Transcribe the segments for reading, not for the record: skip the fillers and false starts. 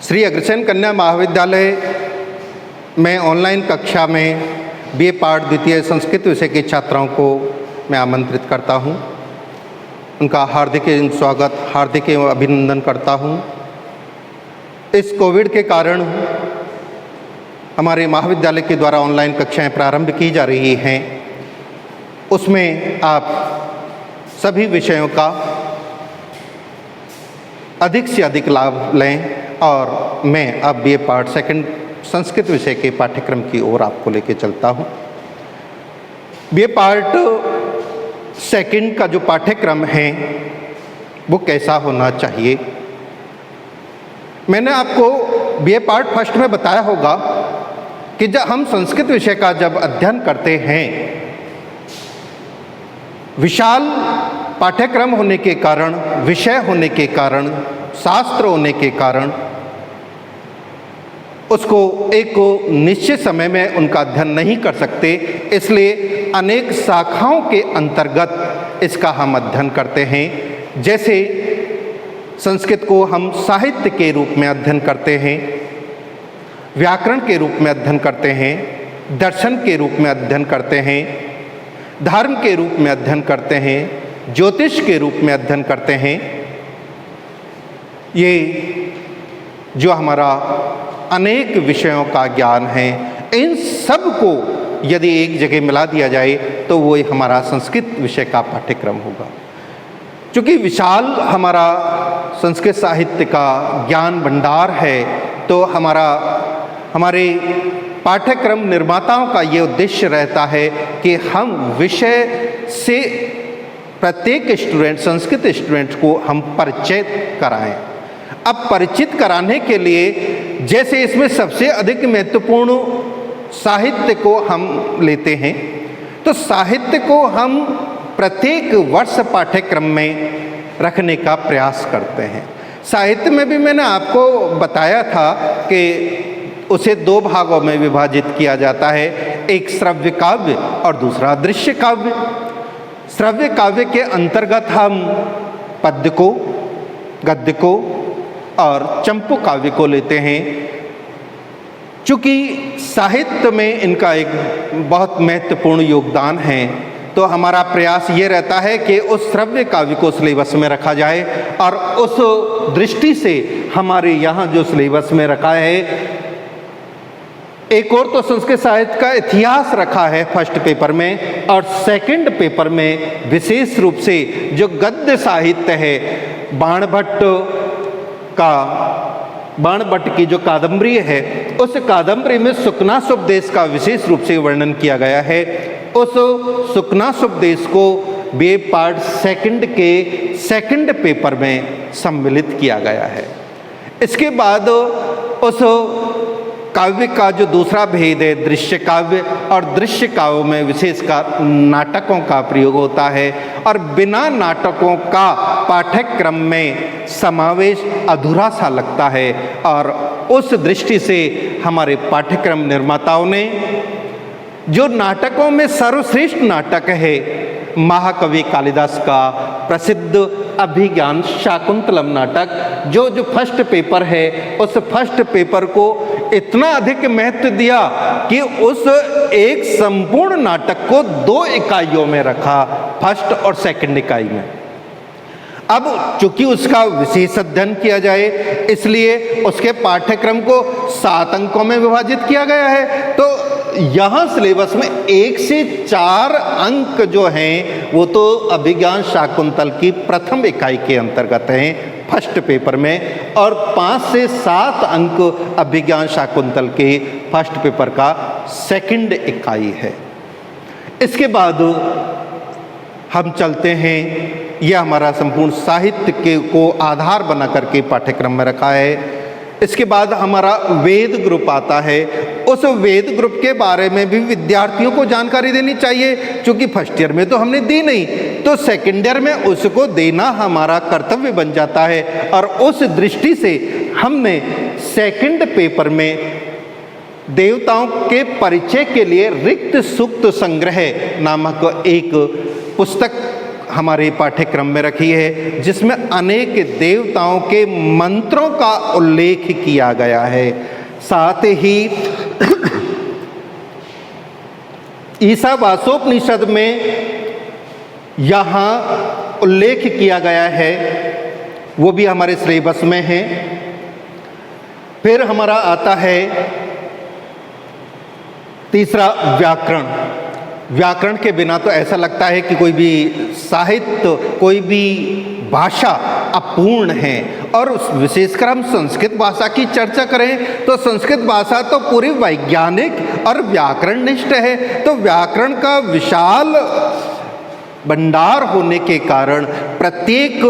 श्री अग्रसेन कन्या महाविद्यालय में ऑनलाइन कक्षा में बीए पाठ द्वितीय संस्कृत विषय के छात्राओं को मैं आमंत्रित करता हूं। उनका हार्दिक स्वागत, हार्दिक अभिनंदन करता हूं। इस कोविड के कारण हमारे महाविद्यालय के द्वारा ऑनलाइन कक्षाएं प्रारंभ की जा रही हैं। उसमें आप सभी विषयों का अधिक से अधिक लाभ लें और मैं अब बीए पार्ट सेकंड संस्कृत विषय के पाठ्यक्रम की ओर आपको लेके चलता हूँ। बीए पार्ट सेकंड का जो पाठ्यक्रम है वो कैसा होना चाहिए। मैंने आपको बीए पार्ट फर्स्ट में बताया होगा कि जब हम संस्कृत विषय का जब अध्ययन करते हैं, विशाल पाठ्यक्रम होने के कारण, विषय होने के कारण, शास्त्र होने के कारण उसको एक निश्चित समय में उनका अध्ययन नहीं कर सकते। इसलिए अनेक शाखाओं के अंतर्गत इसका हम अध्ययन करते हैं। जैसे संस्कृत को हम साहित्य के रूप में अध्ययन करते हैं, व्याकरण के रूप में अध्ययन करते हैं, दर्शन के रूप में अध्ययन करते हैं, धर्म के रूप में अध्ययन करते हैं, ज्योतिष के रूप में अध्ययन करते हैं। ये जो हमारा अनेक विषयों का ज्ञान है, इन सब को यदि एक जगह मिला दिया जाए तो वो हमारा संस्कृत विषय का पाठ्यक्रम होगा। क्योंकि विशाल हमारा संस्कृत साहित्य का ज्ञान भंडार है, तो हमारे पाठ्यक्रम निर्माताओं का ये उद्देश्य रहता है कि हम विषय से प्रत्येक स्टूडेंट, संस्कृत स्टूडेंट को हम परिचित कराएं। अब परिचित कराने के लिए जैसे इसमें सबसे अधिक महत्वपूर्ण साहित्य को हम लेते हैं, तो साहित्य को हम प्रत्येक वर्ष पाठ्यक्रम में रखने का प्रयास करते हैं। साहित्य में भी मैंने आपको बताया था कि उसे दो भागों में विभाजित किया जाता है, एक श्रव्य काव्य और दूसरा दृश्य काव्य। श्रव्य काव्य के अंतर्गत हम पद्य को, गद्य को और चंपू काव्य को लेते हैं। चूँकि साहित्य में इनका एक बहुत महत्वपूर्ण योगदान है, तो हमारा प्रयास ये रहता है कि उस श्रव्य काव्य को सिलेबस में रखा जाए। और उस दृष्टि से हमारे यहाँ जो सिलेबस में रखा है, एक और तो संस्कृत साहित्य का इतिहास रखा है फर्स्ट पेपर में, और सेकंड पेपर में विशेष रूप से जो गद्य साहित्य है, बाणभट्ट की जो कादंबरी है, उस कादंबरी में सुकनासोपदेश का विशेष रूप से वर्णन किया गया है। उस सुकनासोपदेश को बीए पार्ट सेकंड के सेकंड पेपर में सम्मिलित किया गया है। इसके बाद उस काव्य का जो दूसरा भेद है दृश्य काव्य, और दृश्य काव्य में विशेषकर नाटकों का प्रयोग होता है, और बिना नाटकों का पाठ्यक्रम में समावेश अधूरा सा लगता है। और उस दृष्टि से हमारे पाठ्यक्रम निर्माताओं ने जो नाटकों में सर्वश्रेष्ठ नाटक है महाकवि कालिदास का प्रसिद्ध अभिज्ञान शाकुंतलम नाटक, जो फर्स्ट पेपर है, उस फर्स्ट पेपर को इतना अधिक महत्व दिया कि उस एक संपूर्ण नाटक को 2 इकाइयों में रखा, फर्स्ट और सेकंड इकाई में। अब चूंकि उसका विशेष अध्ययन किया जाए, इसलिए उसके पाठ्यक्रम को 7 अंकों में विभाजित किया गया है। तो यहाँ सिलेबस में 1 से 4 अंक जो हैं वो तो अभिज्ञान शाकुंतल की प्रथम इकाई के अंतर्गत हैं फर्स्ट पेपर में, और 5 से 7 अंक अभिज्ञान शाकुंतल के फर्स्ट पेपर का सेकंड इकाई है। इसके बाद हम चलते हैं, यह हमारा संपूर्ण साहित्य के को आधार बना करके पाठ्यक्रम में रखा है। इसके बाद हमारा वेद ग्रुप आता है। उस वेद ग्रुप के बारे में भी विद्यार्थियों को जानकारी देनी चाहिए, क्योंकि फर्स्ट ईयर में तो हमने दी नहीं, तो सेकेंड ईयर में उसको देना हमारा कर्तव्य बन जाता है। और उस दृष्टि से हमने सेकंड पेपर में देवताओं के परिचय के लिए रिक्त सूक्त संग्रह नामक एक पुस्तक हमारे पाठ्यक्रम में रखी है, जिसमें अनेक देवताओं के मंत्रों का उल्लेख किया गया है। साथ ही ईशावास्योपनिषद में यहाँ उल्लेख किया गया है, वो भी हमारे सिलेबस में है। फिर हमारा आता है तीसरा व्याकरण। व्याकरण के बिना तो ऐसा लगता है कि कोई भी साहित्य, कोई भी भाषा अपूर्ण है। और विशेषकर हम संस्कृत भाषा की चर्चा करें तो संस्कृत भाषा तो पूरी वैज्ञानिक और व्याकरण निष्ठ है। तो व्याकरण का विशाल भंडार होने के कारण प्रत्येक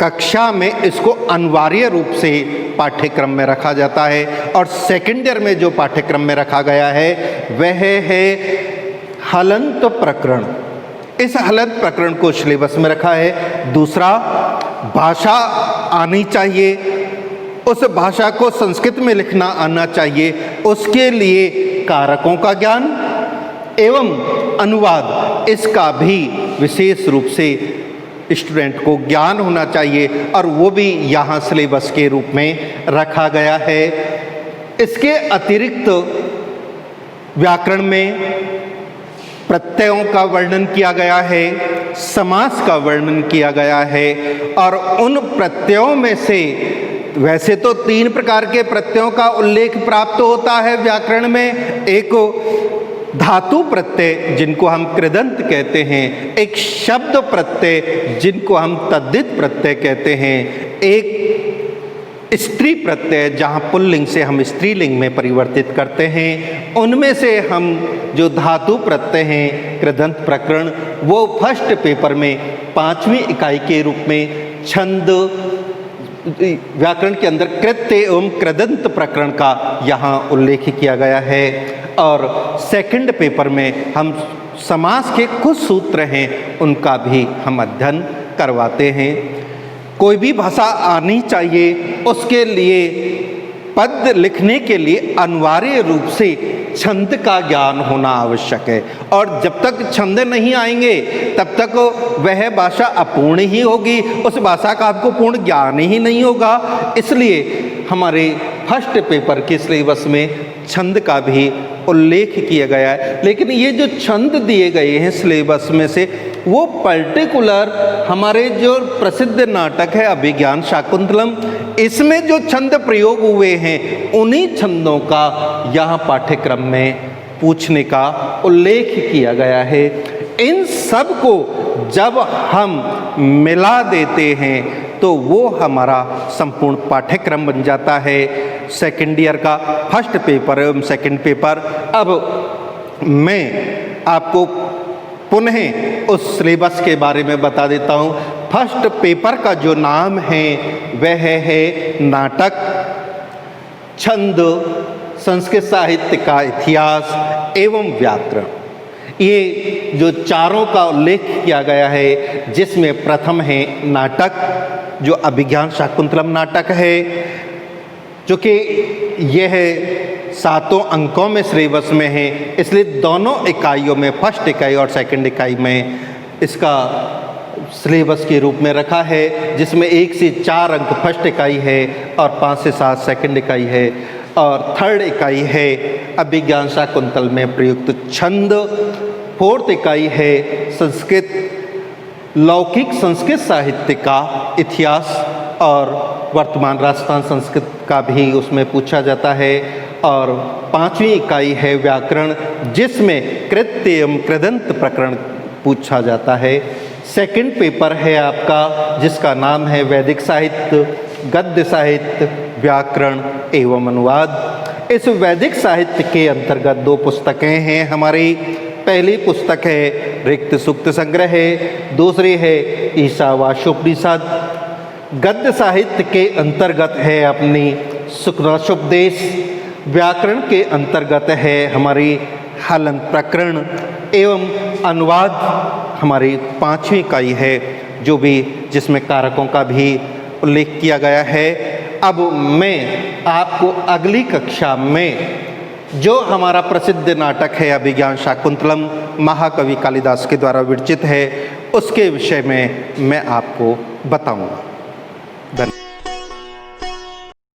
कक्षा में इसको अनिवार्य रूप से पाठ्यक्रम में रखा जाता है। और सेकेंड ईयर में जो पाठ्यक्रम में रखा गया है वह है हलंत प्रकरण। इस हलंत प्रकरण को सिलेबस में रखा है। दूसरा, भाषा आनी चाहिए, उस भाषा को संस्कृत में लिखना आना चाहिए, उसके लिए कारकों का ज्ञान एवं अनुवाद, इसका भी विशेष रूप से स्टूडेंट को ज्ञान होना चाहिए और वो भी यहाँ सिलेबस के रूप में रखा गया है। इसके अतिरिक्त व्याकरण में प्रत्ययों का वर्णन किया गया है, समास का वर्णन किया गया है। और उन प्रत्ययों में से वैसे तो 3 प्रकार के प्रत्ययों का उल्लेख प्राप्त होता है व्याकरण में। एक धातु प्रत्यय जिनको हम कृदंत कहते हैं, एक शब्द प्रत्यय जिनको हम तद्धित प्रत्यय कहते हैं, एक स्त्री प्रत्यय जहाँ पुल्लिंग से हम स्त्रीलिंग में परिवर्तित करते हैं। उनमें से हम जो धातु प्रत्यय हैं कृदंत प्रकरण, वो फर्स्ट पेपर में 5वीं इकाई के रूप में छंद व्याकरण के अंदर कृत्य एवं कृदंत प्रकरण का यहाँ उल्लेख किया गया है। और सेकंड पेपर में हम समास के कुछ सूत्र हैं उनका भी हम अध्ययन करवाते हैं। कोई भी भाषा आनी चाहिए, उसके लिए पद लिखने के लिए अनिवार्य रूप से छंद का ज्ञान होना आवश्यक है। और जब तक छंद नहीं आएंगे तब तक वह भाषा अपूर्ण ही होगी, उस भाषा का आपको पूर्ण ज्ञान ही नहीं होगा। इसलिए हमारे फर्स्ट पेपर के सिलेबस में छंद का भी उल्लेख किया गया है। लेकिन ये जो छंद दिए गए हैं सिलेबस में से, वो पर्टिकुलर हमारे जो प्रसिद्ध नाटक है अभिज्ञान शाकुंतलम, इसमें जो छंद प्रयोग हुए हैं उन्हीं छंदों का यहाँ पाठ्यक्रम में पूछने का उल्लेख किया गया है। इन सब को जब हम मिला देते हैं तो वो हमारा संपूर्ण पाठ्यक्रम बन जाता है। सेकेंड ईयर का फर्स्ट पेपर एवं सेकेंड पेपर। अब मैं आपको पुनः उस सिलेबस के बारे में बता देता हूँ। फर्स्ट पेपर का जो नाम है वह है नाटक, छंद, संस्कृत साहित्य का इतिहास एवं व्याकरण। ये जो चारों का उल्लेख किया गया है, जिसमें प्रथम है नाटक, जो अभिज्ञान शाकुंतलम नाटक है, जो कि यह 7 अंकों में सिलेबस में है। इसलिए दोनों इकाइयों में, फर्स्ट इकाई और सेकंड इकाई में, इसका सिलेबस के रूप में रखा है, जिसमें 1 से 4 अंक फर्स्ट इकाई है और 5 से 7 सेकंड इकाई है। और थर्ड इकाई है अभिज्ञान शाकुंतल में प्रयुक्त छंद। फोर्थ इकाई है संस्कृत, लौकिक संस्कृत साहित्य का इतिहास और वर्तमान राजस्थान संस्कृत का भी उसमें पूछा जाता है। और 5वीं इकाई है व्याकरण, जिसमें कृत्य एवं कृदंत प्रकरण पूछा जाता है। सेकंड पेपर है आपका, जिसका नाम है वैदिक साहित्य, गद्य साहित्य, व्याकरण एवं अनुवाद। इस वैदिक साहित्य के अंतर्गत 2 पुस्तकें हैं हमारी। पहली पुस्तक है रिक्त सूक्त संग्रह है, दूसरी है ईशावास्योपनिषद। गद्य साहित्य के अंतर्गत है अपनी सुकनासोपदेश, व्याकरण के अंतर्गत है हमारी हलंत प्रकरण एवं अनुवाद हमारी 5वीं इकाई है, जो भी जिसमें कारकों का भी उल्लेख किया गया है। अब मैं आपको अगली कक्षा में जो हमारा प्रसिद्ध नाटक है अभिज्ञान शाकुंतलम, महाकवि कालिदास के द्वारा विरचित है, उसके विषय में मैं आपको बताऊंगा। धन्यवाद।